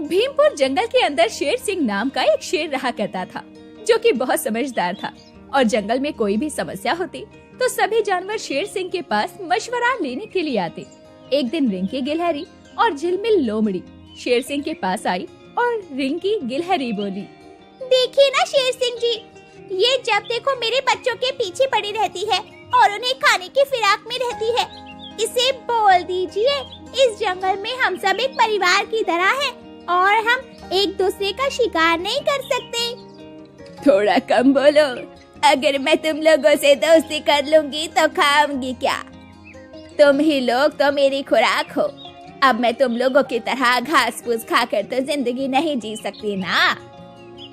भीमपुर जंगल के अंदर शेर सिंह नाम का एक शेर रहा करता था, जो कि बहुत समझदार था और जंगल में कोई भी समस्या होती तो सभी जानवर शेर सिंह के पास मशवरा लेने के लिए आते। एक दिन रिंकी गिलहरी और झिलमिल लोमड़ी शेर सिंह के पास आई और रिंकी गिलहरी बोली, देखिए ना शेर सिंह जी, ये जब देखो मेरे बच्चों के पीछे पड़ी रहती है और उन्हें खाने की फिराक में रहती है। इसे बोल दीजिए, इस जंगल में हम सब एक परिवार की तरह हैं और हम एक दूसरे का शिकार नहीं कर सकते। थोड़ा कम बोलो, अगर मैं तुम लोगों से दोस्ती कर लूंगी तो खाऊंगी क्या? तुम ही लोग तो मेरी खुराक हो। अब मैं तुम लोगों की तरह घास फूस खाकर तो जिंदगी नहीं जी सकती ना।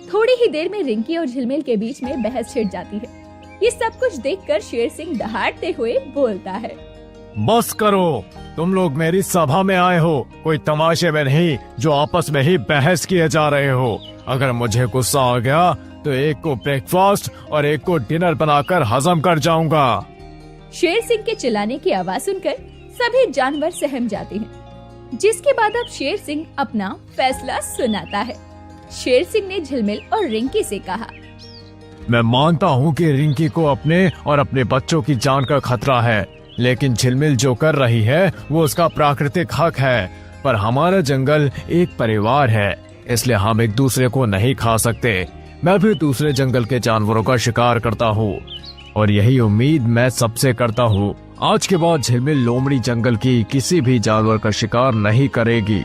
थोड़ी ही देर में रिंकी और झिलमिल के बीच में बहस छिड़ जाती है। ये सब कुछ देखकर शेर सिंह दहाड़ते हुए बोलता है, बस करो, तुम लोग मेरी सभा में आए हो, कोई तमाशे में नहीं जो आपस में ही बहस किए जा रहे हो। अगर मुझे गुस्सा आ गया तो एक को ब्रेकफास्ट और एक को डिनर बनाकर हजम कर जाऊंगा। शेर सिंह के चिल्लाने की आवाज सुनकर सभी जानवर सहम जाते हैं, जिसके बाद अब शेर सिंह अपना फैसला सुनाता है। शेर सिंह ने झिलमिल और रिंकी से कहा, मैं मानता हूँ कि रिंकी को अपने और अपने बच्चों की जान का खतरा है, लेकिन झिलमिल जो कर रही है वो उसका प्राकृतिक हक है। पर हमारा जंगल एक परिवार है, इसलिए हम एक दूसरे को नहीं खा सकते। मैं भी दूसरे जंगल के जानवरों का शिकार करता हूँ और यही उम्मीद मैं सबसे करता हूँ। आज के बाद झिलमिल लोमड़ी जंगल की किसी भी जानवर का शिकार नहीं करेगी।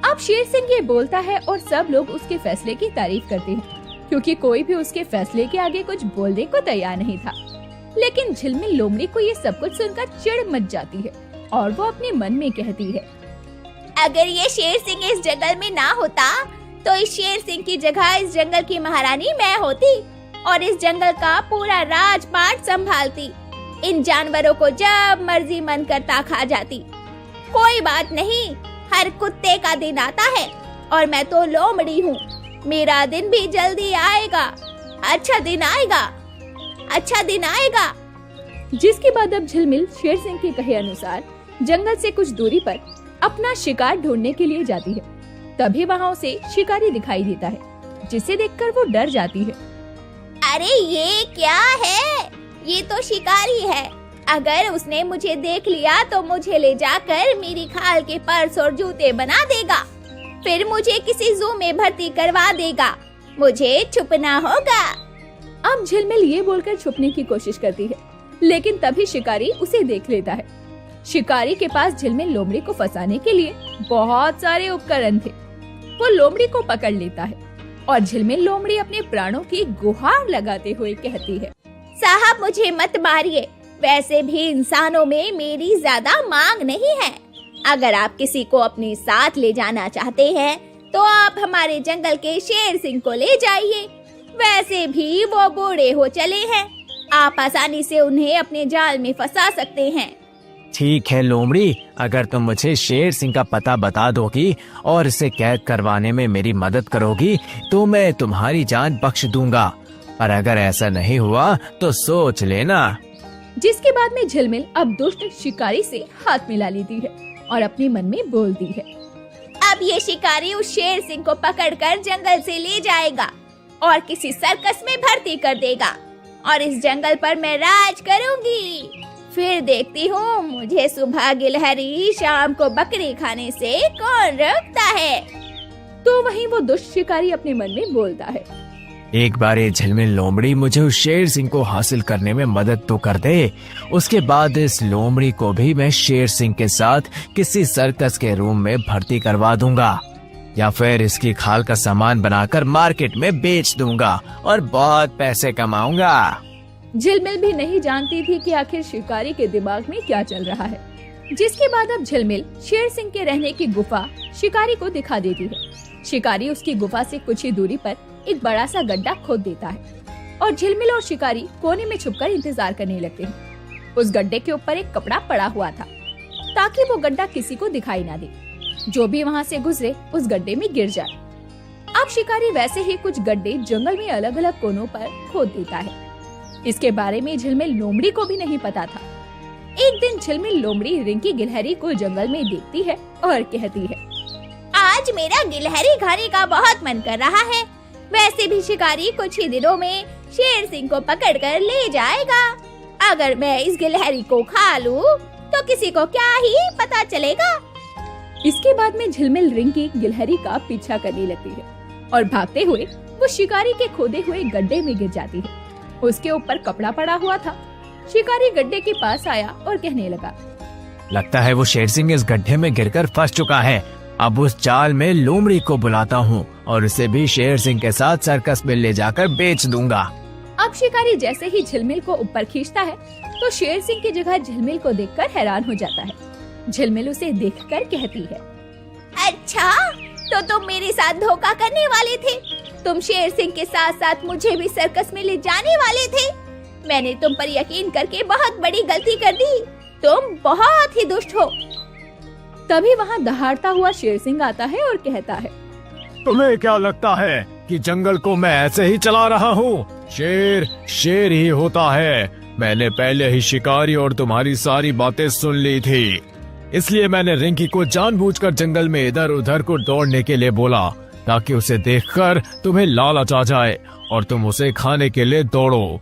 अब शेर सिंह ये बोलता है और सब लोग उसके फैसले की तारीफ करते हैं, क्योंकि कोई भी उसके फैसले के आगे कुछ बोलने को तैयार नहीं था। लेकिन झिलमिल लोमड़ी को ये सब कुछ सुनकर चिढ़ मच जाती है और वो अपने मन में कहती है, अगर ये शेर सिंह इस जंगल में ना होता तो इस शेर सिंह की जगह इस जंगल की महारानी मैं होती और इस जंगल का पूरा राजपाट संभालती। इन जानवरों को जब मर्जी मन करता खा जाती। कोई बात नहीं, हर कुत्ते का दिन आता है और मैं तो लोमड़ी हूँ। मेरा दिन भी जल्दी आएगा। अच्छा दिन आएगा, अच्छा दिन आएगा। जिसके बाद अब झिलमिल शेर सिंह के कहे अनुसार जंगल से कुछ दूरी पर अपना शिकार ढूंढने के लिए जाती है। तभी वहाँ उसे शिकारी दिखाई देता है, जिसे देखकर वो डर जाती है। अरे ये क्या है? ये तो शिकारी है। अगर उसने मुझे देख लिया तो मुझे ले जाकर मेरी खाल के पर्स और जूते बना देगा, फिर मुझे किसी जू में भर्ती करवा देगा। मुझे छुपना होगा। अब झिलमिल ये बोलकर छुपने की कोशिश करती है, लेकिन तभी शिकारी उसे देख लेता है। शिकारी के पास झिलमिल लोमड़ी को फंसाने के लिए बहुत सारे उपकरण थे। वो लोमड़ी को पकड़ लेता है और झिलमिल लोमड़ी अपने प्राणों की गुहार लगाते हुए कहती है, साहब मुझे मत मारिए, वैसे भी इंसानों में मेरी ज्यादा मांग नहीं है। अगर आप किसी को अपने साथ ले जाना चाहते हैं तो आप हमारे जंगल के शेर सिंह को ले जाइए। वैसे भी वो बूढ़े हो चले हैं, आप आसानी से उन्हें अपने जाल में फंसा सकते हैं। ठीक है लोमड़ी, अगर तुम मुझे शेर सिंह का पता बता दोगी और इसे कैद करवाने में मेरी मदद करोगी तो मैं तुम्हारी जान बख्श दूंगा, और अगर ऐसा नहीं हुआ तो सोच लेना। जिसके बाद में झिलमिल अब दुष्ट शिकारी से हाथ मिला लेती है और अपने मन में बोलती है, अब ये शिकारी उस शेर सिंह को पकड़कर जंगल से ले जाएगा और किसी सर्कस में भर्ती कर देगा और इस जंगल पर मैं राज करूंगी। फिर देखती हूँ मुझे सुबह गिलहरी, शाम को बकरी खाने से कौन रोकता है। तो वहीं वो दुष्ट शिकारी अपने मन में बोलता है, एक बार ये झिलमिल लोमड़ी मुझे उस शेर सिंह को हासिल करने में मदद तो कर दे, उसके बाद इस लोमड़ी को भी मैं शेर सिंह के साथ किसी सर्कस के रूम में भर्ती करवा दूंगा, या फिर इसकी खाल का सामान बनाकर मार्केट में बेच दूंगा और बहुत पैसे कमाऊंगा। झिलमिल भी नहीं जानती थी कि आखिर शिकारी के दिमाग में क्या चल रहा है। जिसके बाद अब झिलमिल शेर सिंह के रहने की गुफा शिकारी को दिखा देती है। शिकारी उसकी गुफा से कुछ ही दूरी पर एक बड़ा सा गड्ढा खोद देता है और झिलमिल और शिकारी कोने में छुपकर इंतजार करने लगते हैं। उस गड्ढे के ऊपर एक कपड़ा पड़ा हुआ था ताकि वो गड्ढा किसी को दिखाई ना दे, जो भी वहाँ से गुजरे उस गड्ढे में गिर जाए। अब शिकारी वैसे ही कुछ गड्ढे जंगल में अलग अलग कोनों पर खोद देता है। इसके बारे में झिलमिल लोमड़ी को भी नहीं पता था। एक दिन झिलमिल लोमड़ी रिंकी गिलहरी को जंगल में देखती है और कहती है, आज आज मेरा गिलहरी खाने का बहुत मन कर रहा है। वैसे भी शिकारी कुछ ही दिनों में शेर सिंह को पकड़ कर ले जाएगा। अगर मैं इस गिलहरी को खा लूं, तो किसी को क्या ही पता चलेगा। इसके बाद में झिलमिल रिंकी गिलहरी का पीछा करने लगती है और भागते हुए वो शिकारी के खोदे हुए गड्ढे में गिर जाती है। उसके ऊपर कपड़ा पड़ा हुआ था। शिकारी गड्ढे के पास आया और कहने लगा, लगता है वो शेर सिंह इस गड्ढे में गिरकर फंस चुका है। अब उस चाल में लोमड़ी को बुलाता हूँ और उसे भी शेर सिंह के साथ सर्कस में ले जाकर बेच दूंगा। अब शिकारी जैसे ही झिलमिल को ऊपर खींचता है तो शेर सिंह की जगह झिलमिल को देखकर हैरान हो जाता है। झिलमिल उसे देखकर कहती है, अच्छा, तो तुम मेरे साथ धोखा करने वाले थे। तुम शेर सिंह के साथ साथ मुझे भी सर्कस में ले जाने वाले थे। मैंने तुम पर यकीन करके बहुत बड़ी गलती कर दी। तुम बहुत ही दुष्ट हो। तभी वहाँ दहाड़ता हुआ शेर सिंह आता है और कहता है, तुम्हें क्या लगता है कि जंगल को मैं ऐसे ही चला रहा हूँ? शेर शेर ही होता है। मैंने पहले ही शिकारी और तुम्हारी सारी बातें सुन ली थी, इसलिए मैंने रिंकी को जानबूझकर जंगल में इधर उधर को दौड़ने के लिए बोला, ताकि उसे देखकर तुम्हें लालच आ जाए और तुम उसे खाने के लिए दौड़ो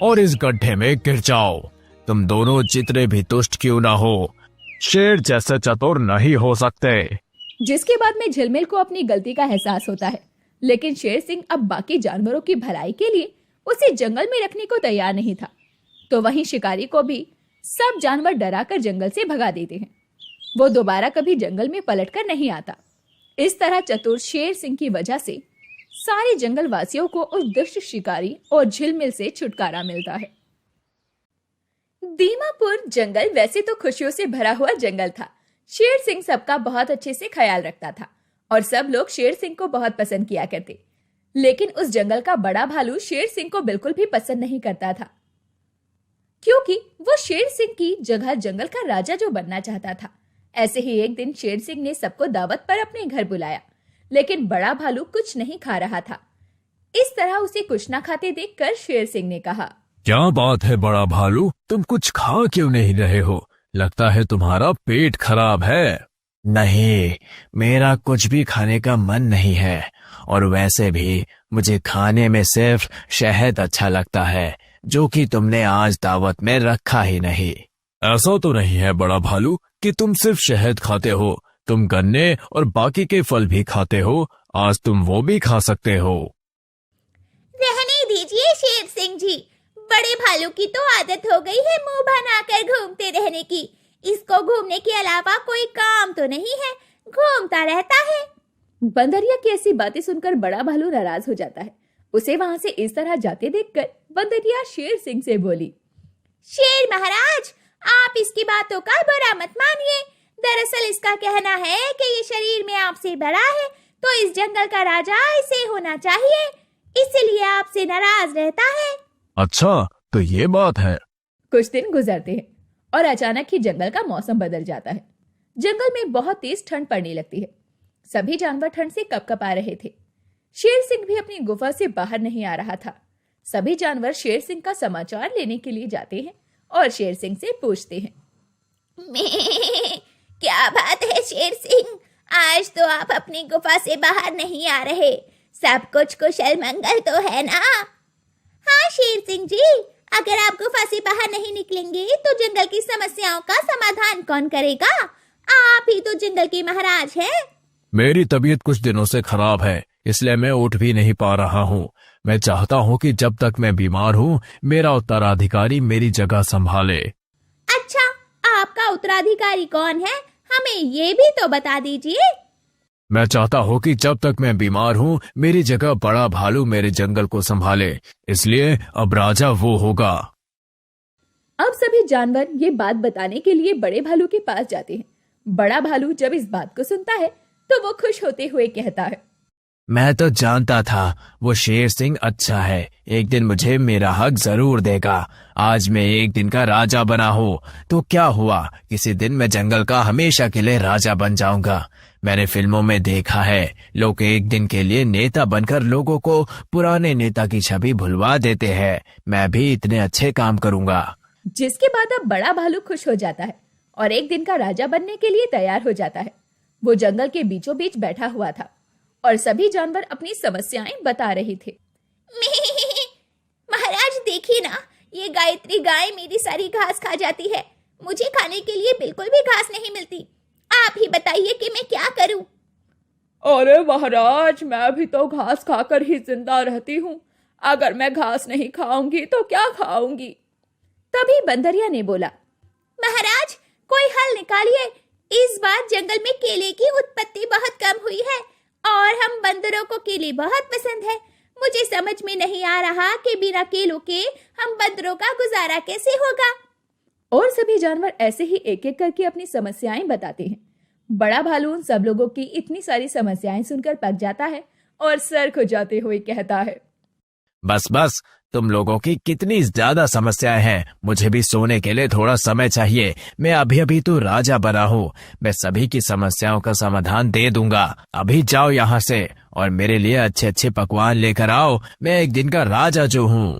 और इस गड्ढे में गिर जाओ। तुम दोनों जितने भी दुष्ट क्यों ना हो, शेर जैसे चतुर नहीं हो सकते। जिसके बाद में झिलमिल को अपनी गलती का एहसास होता है, लेकिन शेर सिंह अब बाकी जानवरों की भलाई के लिए उसे जंगल में रखने को तैयार नहीं था। तो वहीं शिकारी को भी सब जानवर डराकर जंगल से भगा देते हैं। वो दोबारा कभी जंगल में पलटकर नहीं आता। इस तरह चतुर शेर सिंह की वजह से सारे जंगल वासियों को उस दुष्ट शिकारी और झिलमिल से छुटकारा मिलता है। दीमापुर जंगल वैसे तो खुशियों से भरा हुआ जंगल था। शेर सिंह सबका बहुत अच्छे से ख्याल रखता था और सब लोग शेर सिंह को बहुत पसंद किया करते। लेकिन उस जंगल का बड़ा भालू शेर सिंह को बिल्कुल भी पसंद नहीं करता था, क्योंकि वो शेर सिंह की जगह जंगल का राजा जो बनना चाहता था। ऐसे ही एक दिन शेर सिंह ने सबको दावत पर अपने घर बुलाया, लेकिन बड़ा भालू कुछ नहीं खा रहा था। इस तरह उसे कुछ न खाते देखकर शेर सिंह ने कहा, क्या बात है बड़ा भालू, तुम कुछ खा क्यों नहीं रहे हो? लगता है तुम्हारा पेट खराब है। नहीं, मेरा कुछ भी खाने का मन नहीं है, और वैसे भी मुझे खाने में सिर्फ शहद अच्छा लगता है, जो कि तुमने आज दावत में रखा ही नहीं। ऐसा तो नहीं है बड़ा भालू कि तुम सिर्फ शहद खाते हो, तुम गन्ने और बाकी के फल भी खाते हो। आज तुम वो भी खा सकते हो। रहने दीजिए शेर सिंह जी, बड़े भालू की तो आदत हो गई है मुंह बनाकर घूमते रहने की। इसको घूमने के अलावा कोई काम तो नहीं है, घूमता रहता है। बंदरिया की ऐसी बातें सुनकर बड़ा भालू नाराज हो जाता है। उसे वहां से इस तरह जाते देखकर बंदरिया शेर सिंह से बोली, शेर महाराज, आप इसकी बातों का बुरा मत मानिए। दरअसल इसका कहना है कि ये शरीर में आपसे बड़ा है, तो इस जंगल का राजा इसे होना चाहिए, इसलिए आपसे नाराज रहता है। अच्छा, तो ये बात है। कुछ दिन गुजरते हैं और अचानक ही जंगल का मौसम बदल जाता है। जंगल में बहुत तेज ठंड पड़ने लगती है। सभी जानवर ठंड से कपकपा रहे थे। शेर सिंह भी अपनी गुफा से बाहर नहीं आ रहा था। सभी जानवर शेर सिंह का समाचार लेने के लिए जाते हैं और शेर सिंह से पूछते हैं, क्या बात है शेर सिंह, आज तो आप अपनी गुफा से बाहर नहीं आ रहे। सब कुछ कुशल मंगल तो है ना? हाँ शेर सिंह जी, अगर आप गुफा से बाहर नहीं निकलेंगे तो जंगल की समस्याओं का समाधान कौन करेगा? आप ही तो जंगल के महाराज हैं। मेरी तबीयत कुछ दिनों से खराब है, इसलिए मैं उठ भी नहीं पा रहा हूँ। मैं चाहता हूँ कि जब तक मैं बीमार हूँ, मेरा उत्तराधिकारी मेरी जगह संभाले। अच्छा, आपका उत्तराधिकारी कौन है? हमें ये भी तो बता दीजिए। मैं चाहता हूँ कि जब तक मैं बीमार हूँ, मेरी जगह बड़ा भालू मेरे जंगल को संभाले, इसलिए अब राजा वो होगा। अब सभी जानवर ये बात बताने के लिए बड़े भालू के पास जाते हैं। बड़ा भालू जब इस बात को सुनता है तो वो खुश होते हुए कहता है, मैं तो जानता था वो शेर सिंह अच्छा है, एक दिन मुझे मेरा हक जरूर देगा। आज मैं एक दिन का राजा बना हूँ तो क्या हुआ, किसी दिन मैं जंगल का हमेशा के लिए राजा बन जाऊंगा। मैंने फिल्मों में देखा है, लोग एक दिन के लिए नेता बनकर लोगों को पुराने नेता की छवि भुलवा देते हैं। मैं भी इतने अच्छे काम करूंगा। जिसके बाद अब बड़ा भालू खुश हो जाता है और एक दिन का राजा बनने के लिए तैयार हो जाता है। वो जंगल के बीचों बीच बैठा हुआ था और सभी जानवर अपनी समस्याएं बता रहे थे। महाराज देखिए ना, ये गायत्री गाय मेरी सारी घास खा जाती है। मुझे खाने के लिए बिल्कुल भी घास नहीं मिलती। आप ही बताइए कि मैं क्या करूं? अरे महाराज, मैं भी तो घास खाकर ही जिंदा रहती हूँ। अगर मैं घास नहीं खाऊंगी तो क्या खाऊंगी? तभी बंदरिया ने बोला, महाराज कोई हल निकालिए। इस बार जंगल में केले की उत्पत्ति बहुत कम हुई है और हम बंदरों को केले बहुत पसंद है। मुझे समझ में नहीं आ रहा कि बिना केलों के हम बंदरों का गुजारा कैसे होगा। और सभी जानवर ऐसे ही एक एक करके अपनी समस्याएं बताते हैं। बड़ा भालू उन सब लोगों की इतनी सारी समस्याएं सुनकर पक जाता है और सर खुजाते हुए कहता है, बस बस, तुम लोगों की कितनी ज्यादा समस्याएं हैं। मुझे भी सोने के लिए थोड़ा समय चाहिए। मैं अभी अभी तो राजा बना हूँ। मैं सभी की समस्याओं का समाधान दे दूंगा। अभी जाओ यहाँ से और मेरे लिए अच्छे अच्छे पकवान लेकर आओ। मैं एक दिन का राजा जो हूँ।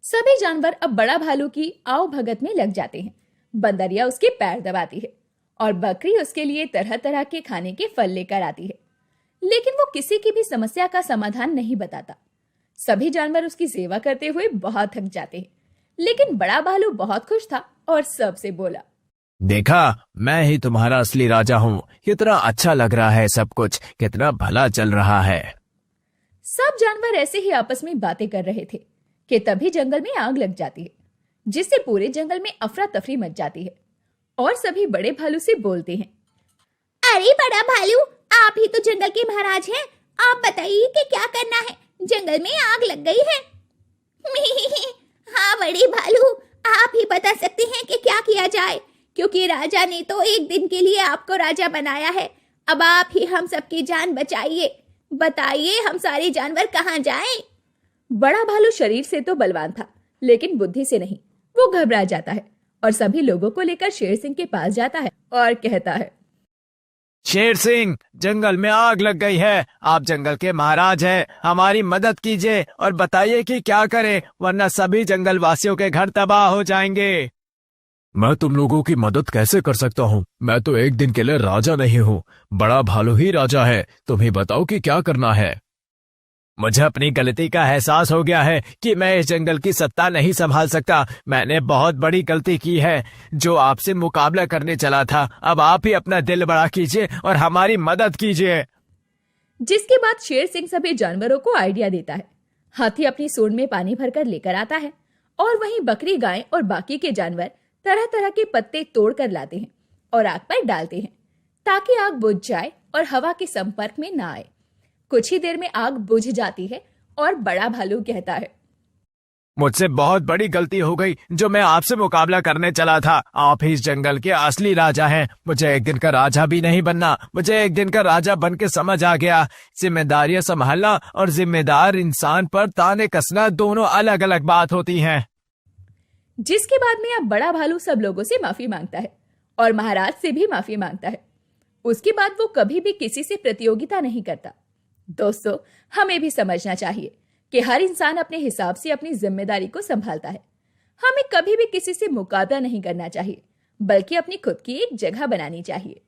सभी जानवर अब बड़ा भालू की आओ भगत में लग जाते हैं। बंदरिया उसके पैर दबाती है और बकरी उसके लिए तरह तरह के खाने के फल लेकर आती है, लेकिन वो किसी की भी समस्या का समाधान नहीं बताता। सभी जानवर उसकी सेवा करते हुए बहुत थक जाते हैं, लेकिन बड़ा भालू बहुत खुश था और सबसे बोला, देखा, मैं ही तुम्हारा असली राजा हूँ। कितना अच्छा लग रहा है सब कुछ, कितना भला चल रहा है। सब जानवर ऐसे ही आपस में बातें कर रहे थे कि तभी जंगल में आग लग जाती है, जिससे पूरे जंगल में अफरा तफरी मच जाती है और सभी बड़े भालू से बोलते हैं, अरे बड़ा भालू, आप ही तो जंगल के महाराज हैं। आप बताइए कि क्या करना है? जंगल में आग लग गई है। हाँ बड़े भालू, आप ही बता सकते हैं कि क्या किया जाए, क्योंकि राजा ने तो एक दिन के लिए आपको राजा बनाया है। अब आप ही हम सबकी जान बचाइए। बताइए, हम सारे जानवर कहाँ जाएं? बड़ा भालू शरीर से तो बलवान था, लेकिन बुद्धि से नहीं। वो घबरा जाता है और सभी लोगों को लेकर शेर सिंह के पास जाता है और कहता है, शेर सिंह, जंगल में आग लग गई है। आप जंगल के महाराज हैं, हमारी मदद कीजिए और बताइए कि क्या करें, वरना सभी जंगल वासियों के घर तबाह हो जाएंगे। मैं तुम लोगों की मदद कैसे कर सकता हूँ? मैं तो एक दिन के लिए राजा नहीं हूँ। बड़ा भालू ही राजा है। तुम ही बताओ कि क्या करना है। मुझे अपनी गलती का एहसास हो गया है कि मैं इस जंगल की सत्ता नहीं संभाल सकता। मैंने बहुत बड़ी गलती की है जो आपसे मुकाबला करने चला था। अब आप ही अपना दिल बड़ा कीजिए और हमारी मदद कीजिए। जिसके बाद शेर सिंह सभी जानवरों को आइडिया देता है। हाथी अपनी सूंड में पानी भरकर लेकर आता है और वहीं बकरी, गाय और बाकी के जानवर तरह तरह के पत्ते तोड़ कर लाते हैं और आग पर डालते हैं ताकि आग बुझ जाए और हवा के संपर्क में ना आए। कुछ ही देर में आग बुझ जाती है और बड़ा भालू कहता है, मुझसे बहुत बड़ी गलती हो गई जो मैं आपसे मुकाबला करने चला था। आप ही इस जंगल के असली राजा हैं। मुझे एक दिन का राजा भी नहीं बनना। मुझे एक दिन का राजा बन के समझ आ गया, जिम्मेदारियां संभालना और जिम्मेदार इंसान पर ताने कसना दोनों अलग अलग बात होती हैं। जिसके बाद में अब बड़ा भालू सब लोगों से माफी मांगता है और महाराज से भी माफी मांगता है। उसके बाद वो कभी भी किसी से प्रतियोगिता नहीं करता। दोस्तों, हमें भी समझना चाहिए कि हर इंसान अपने हिसाब से अपनी जिम्मेदारी को संभालता है। हमें कभी भी किसी से मुकाबला नहीं करना चाहिए, बल्कि अपनी खुद की एक जगह बनानी चाहिए।